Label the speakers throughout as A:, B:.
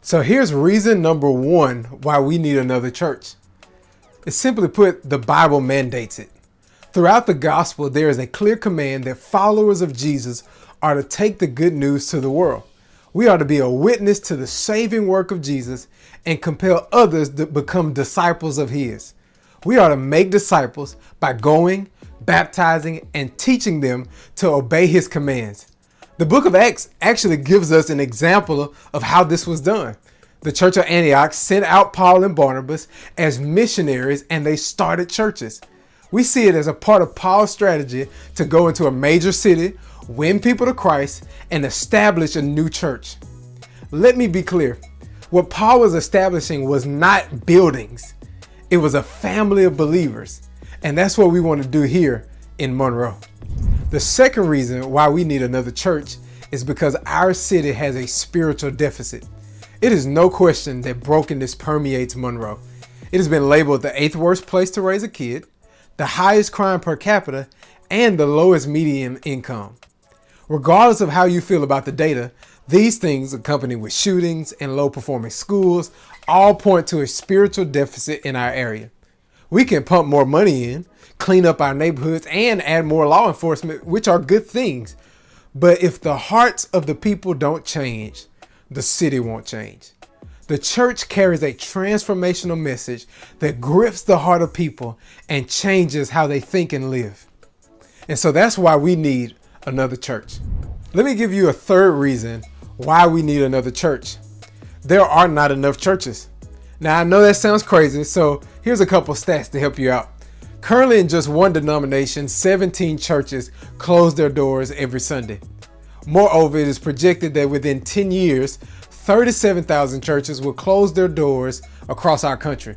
A: So here's reason number one why we need another church. It's simply put, the Bible mandates it. Throughout the gospel, there is a clear command that followers of Jesus are to take the good news to the world. We are to be a witness to the saving work of Jesus and compel others to become disciples of his. We are to make disciples by going, baptizing, and teaching them to obey his commands. The book of Acts actually gives us an example of how this was done. The church of Antioch sent out Paul and Barnabas as missionaries, and they started churches. We see it as a part of Paul's strategy to go into a major city, win people to Christ, and establish a new church. Let me be clear. What Paul was establishing was not buildings. It was a family of believers. And that's what we want to do here in Monroe. The second reason why we need another church is because our city has a spiritual deficit. It is no question that brokenness permeates Monroe. It has been labeled the 8th worst place to raise a kid, the highest crime per capita, and the lowest median income. Regardless of how you feel about the data, these things, accompanied with shootings and low-performing schools, all point to a spiritual deficit in our area. We can pump more money in, clean up our neighborhoods, and add more law enforcement, which are good things. But if the hearts of the people don't change, the city won't change. The church carries a transformational message that grips the heart of people and changes how they think and live. And so that's why we need another church. Let me give you a third reason why we need another church. There are not enough churches. Now, I know that sounds crazy, so here's a couple stats to help you out. Currently, in just one denomination, 17 churches close their doors every Sunday. Moreover, it is projected that within 10 years, 37,000 churches will close their doors across our country.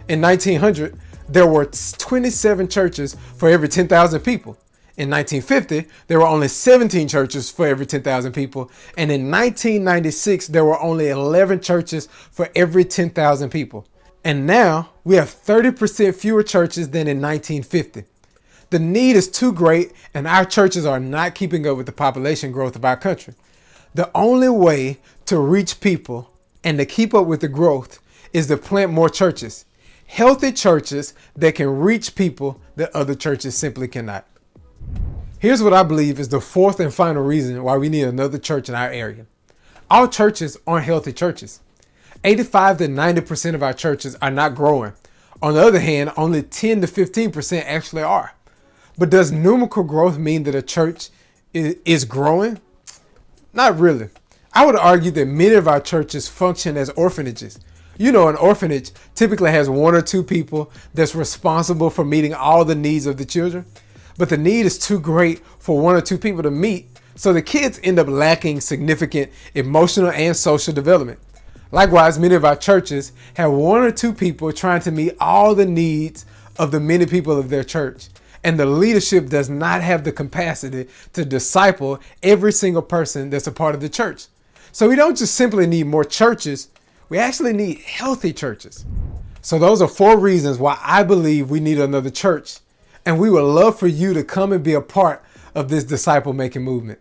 A: In 1900, there were 27 churches for every 10,000 people. In 1950, there were only 17 churches for every 10,000 people. And in 1996, there were only 11 churches for every 10,000 people. And now we have 30% fewer churches than in 1950. The need is too great, and our churches are not keeping up with the population growth of our country. The only way to reach people and to keep up with the growth is to plant more churches. Healthy churches that can reach people that other churches simply cannot. Here's what I believe is the fourth and final reason why we need another church in our area. All churches aren't healthy churches. 85 to 90% of our churches are not growing. On the other hand, only 10 to 15% actually are. But does numerical growth mean that a church is growing? Not really. I would argue that many of our churches function as orphanages. You know, an orphanage typically has one or two people that's responsible for meeting all the needs of the children. But the need is too great for one or two people to meet, so the kids end up lacking significant emotional and social development. Likewise, many of our churches have one or two people trying to meet all the needs of the many people of their church, and the leadership does not have the capacity to disciple every single person that's a part of the church. So we don't just simply need more churches, we actually need healthy churches. So those are 4 reasons why I believe we need another church. And we would love for you to come and be a part of this disciple-making movement.